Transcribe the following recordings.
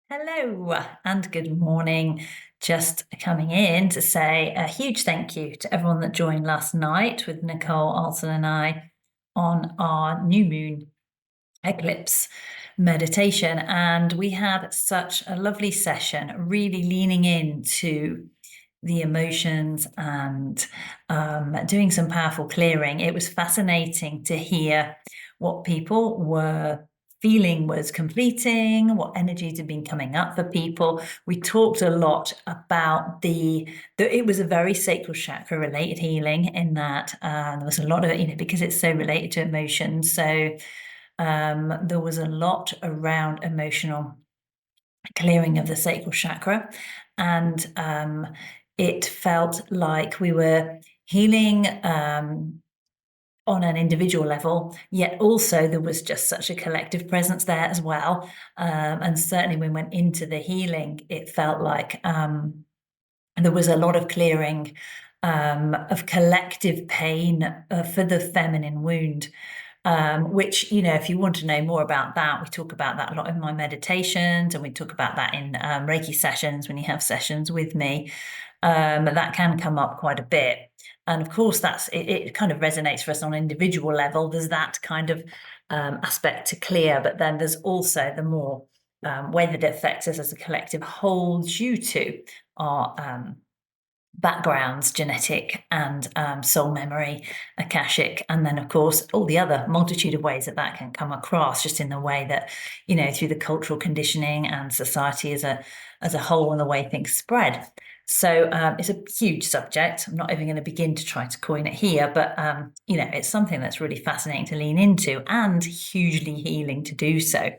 Hello and good morning. Just coming in to say a huge thank you to everyone that joined last night with Nichole, Alton, and I on our new moon eclipse meditation. And we had such a lovely session, really leaning into the emotions and doing some powerful clearing. It was fascinating to hear what people were feeling was completing, what energies had been coming up for people. We talked a lot about it was a very sacral chakra related healing in that there was a lot of, because it's so related to emotions. So there was a lot around emotional clearing of the sacral chakra. And it felt like we were healing on an individual level, yet also there was just such a collective presence there as well. And certainly when we went into the healing, it felt like there was a lot of clearing of collective pain for the feminine wound. Which, if you want to know more about that, we talk about that a lot in my meditations, and we talk about that in Reiki sessions when you have sessions with me. That can come up quite a bit. And of course, it kind of resonates for us on an individual level. There's that kind of aspect to clear, but then there's also the more way that it affects us as a collective whole due to our backgrounds, genetic and soul memory, akashic, and then of course all the other multitude of ways that can come across, just in the way that through the cultural conditioning and society as a whole, and the way things spread. So it's a huge subject. I'm not even going to begin to try to coin it here, but it's something that's really fascinating to lean into and hugely healing to do so.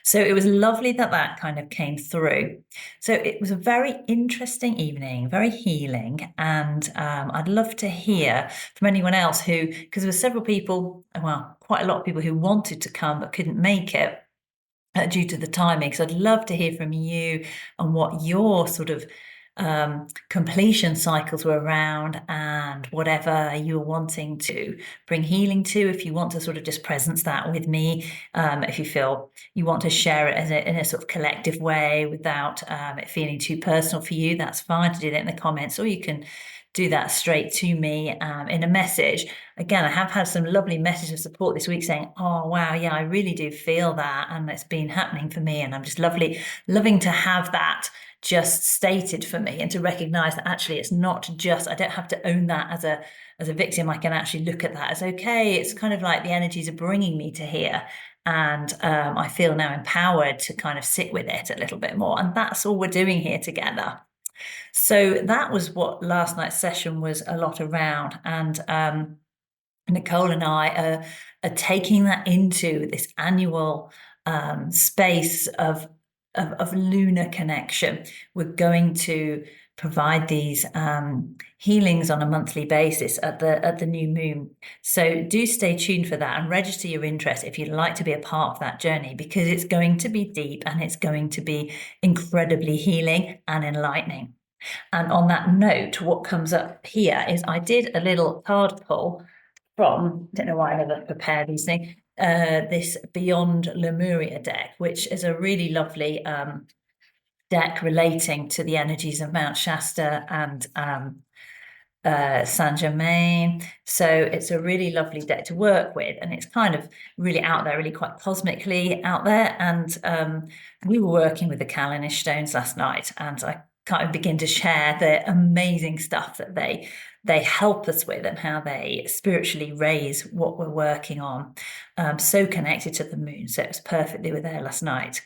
So it was lovely that kind of came through. So it was a very interesting evening, very healing. And I'd love to hear from anyone else because there were several people, well, quite a lot of people who wanted to come but couldn't make it due to the timing. So I'd love to hear from you and what your sort of completion cycles were around, and whatever you were wanting to bring healing to. If you want to sort of just presence that with me, if you feel you want to share it in a sort of collective way without it feeling too personal for you, that's fine to do that in the comments, or you can do that straight to me in a message. Again, I have had some lovely messages of support this week saying, oh, wow, yeah, I really do feel that. And it's been happening for me. And I'm just loving to have that just stated for me, and to recognize that actually it's not just, I don't have to own that as a victim. I can actually look at that as, okay, it's kind of like the energies are bringing me to here. And I feel now empowered to kind of sit with it a little bit more. And that's all we're doing here together. So that was what last night's session was a lot around. And Nichole and I are taking that into this annual space of lunar connection. We're going to provide these healings on a monthly basis at the new moon. So do stay tuned for that and register your interest if you'd like to be a part of that journey, because it's going to be deep and it's going to be incredibly healing and enlightening. And on that note, what comes up here is I did a little card pull from, I don't know why I never prepare these things, this Beyond Lemuria deck, which is a really lovely deck relating to the energies of Mount Shasta and Saint Germain. So it's a really lovely deck to work with, and it's kind of really out there, really quite cosmically out there. And we were working with the Callanish stones last night, and I kind of begin to share the amazing stuff that they help us with, and how they spiritually raise what we're working on. So connected to the moon. So it was perfect. They were there last night.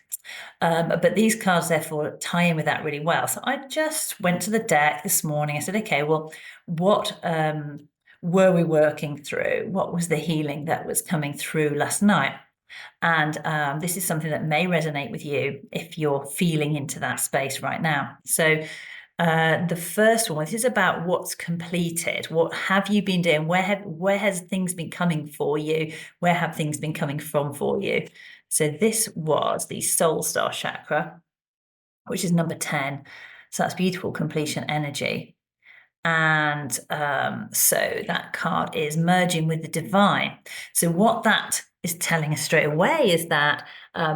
But these cards therefore tie in with that really well. So I just went to the deck this morning. I said, okay, well, what were we working through? What was the healing that was coming through last night? And this is something that may resonate with you if you're feeling into that space right now. So the first one, this is about what's completed. What have you been doing? Where has things been coming for you? Where have things been coming from for you? So this was the Soul Star chakra, which is number 10. So that's beautiful completion energy. And so that card is merging with the divine. So what that is telling us straight away is that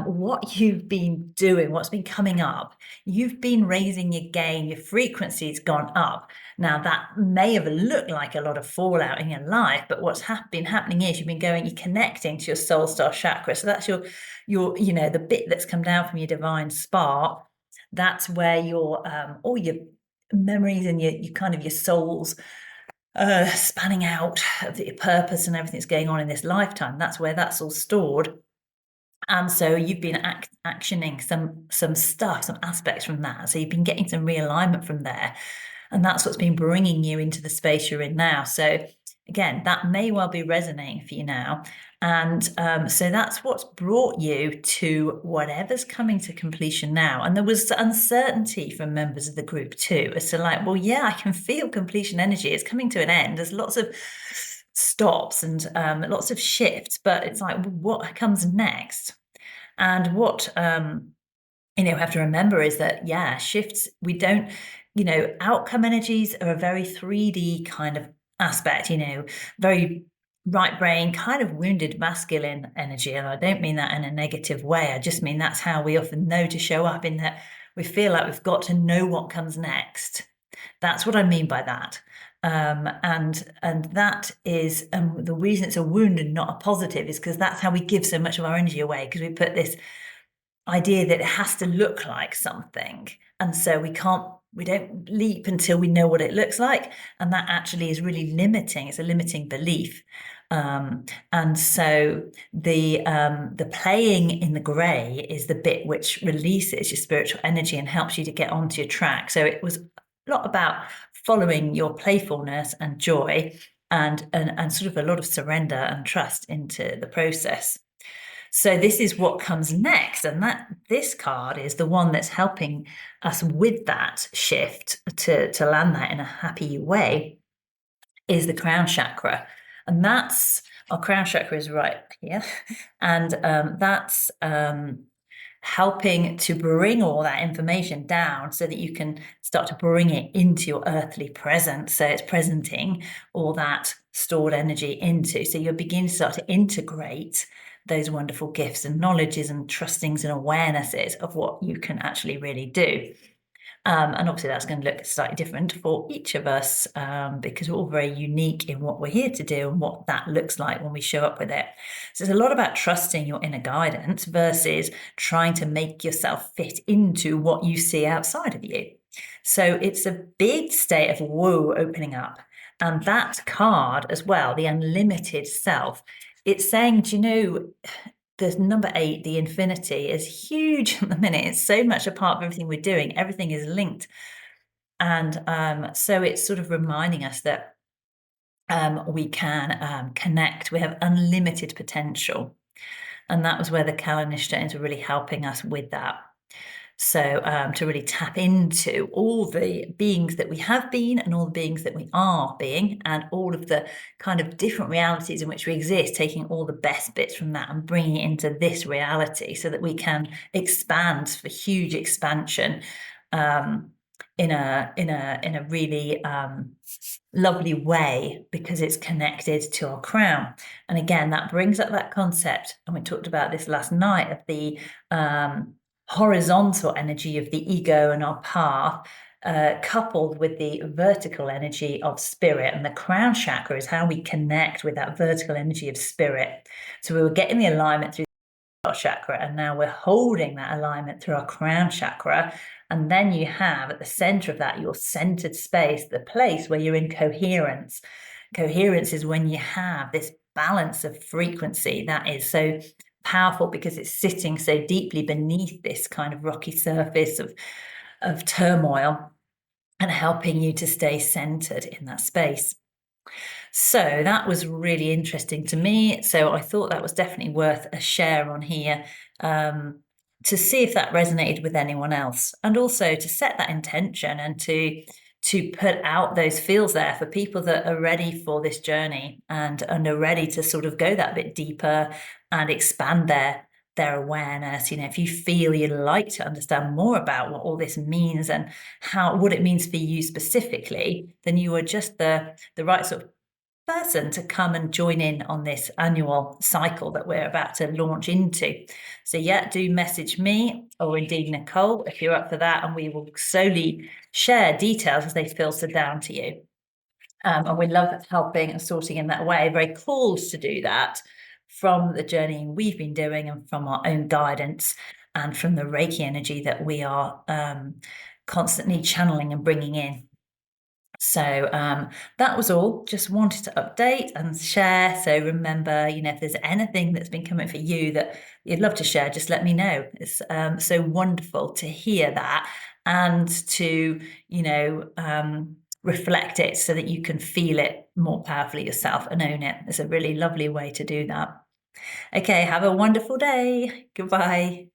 what you've been doing, what's been coming up, you've been raising your gain, your frequency's gone up. Now, that may have looked like a lot of fallout in your life, but what's been happening is you're connecting to your soul star chakra. So that's your the bit that's come down from your divine spark. That's where your all your memories and your kind of your soul's spanning out of your purpose and everything that's going on in this lifetime. That's where that's all stored. And so you've been actioning some stuff, some aspects from that. So you've been getting some realignment from there. And that's what's been bringing you into the space you're in now. So again, that may well be resonating for you now. And so that's what's brought you to whatever's coming to completion now. And there was uncertainty from members of the group too, as to like, well, yeah, I can feel completion energy. It's coming to an end. There's lots of stops and lots of shifts, but it's like, what comes next? And what we have to remember is that, yeah, shifts, we don't, outcome energies are a very 3D kind of aspect, very right brain, kind of wounded masculine energy. And I don't mean that in a negative way. I just mean that's how we often know to show up, in that we feel like we've got to know what comes next. That's what I mean by that. And that is the reason it's a wound and not a positive is because that's how we give so much of our energy away, because we put this idea that it has to look like something, and so we don't leap until we know what it looks like, and that actually is really limiting. It's a limiting belief. And so the playing in the gray is the bit which releases your spiritual energy and helps you to get onto your track. So it was a lot about following your playfulness and joy, and sort of a lot of surrender and trust into the process. So this is what comes next, and this card is the one that's helping us with that shift to land that in a happy way, is the crown chakra. And that's, our crown chakra is right here, and that's helping to bring all that information down so that you can start to bring it into your earthly presence. So it's presenting all that stored energy into, so you're beginning to start to integrate those wonderful gifts and knowledges and trustings and awarenesses of what you can actually really do. And obviously that's going to look slightly different for each of us, because we're all very unique in what we're here to do and what that looks like when we show up with it. So it's a lot about trusting your inner guidance versus trying to make yourself fit into what you see outside of you. So it's a big state of whoa opening up. And that card as well, the unlimited self, it's saying, the number 8, the infinity, is huge at the minute. It's so much a part of everything we're doing. Everything is linked. And so it's sort of reminding us that we can connect. We have unlimited potential. And that was where the Callanish stones were really helping us with that. So to really tap into all the beings that we have been and all the beings that we are being, and all of the kind of different realities in which we exist, taking all the best bits from that and bringing it into this reality so that we can expand for huge expansion in a really lovely way, because it's connected to our crown. And again, that brings up that concept, and we talked about this last night, of the horizontal energy of the ego and our path, coupled with the vertical energy of spirit. And the crown chakra is how we connect with that vertical energy of spirit. So we were getting the alignment through our chakra, and now we're holding that alignment through our crown chakra. And then you have at the center of that your centered space, the place where you're in coherence. Coherence is when you have this balance of frequency that is so powerful, because it's sitting so deeply beneath this kind of rocky surface of turmoil, and helping you to stay centered in that space. So that was really interesting to me. So I thought that was definitely worth a share on here, to see if that resonated with anyone else, and also to set that intention and to put out those feels there for people that are ready for this journey and are ready to sort of go that bit deeper and expand their awareness. If you feel you'd like to understand more about what all this means and what it means for you specifically, then you are just the right sort of person to come and join in on this annual cycle that we're about to launch into. So yeah, do message me or indeed Nichole if you're up for that, and we will slowly share details as they filter down to you. And we love helping and sorting in that way, very called to do that from the journeying we've been doing and from our own guidance and from the Reiki energy that we are constantly channeling and bringing in. So that was all. Just wanted to update and share. So remember, if there's anything that's been coming for you that you'd love to share, just let me know. It's so wonderful to hear that and to, reflect it so that you can feel it more powerfully yourself and own it. It's a really lovely way to do that. Okay, have a wonderful day. Goodbye.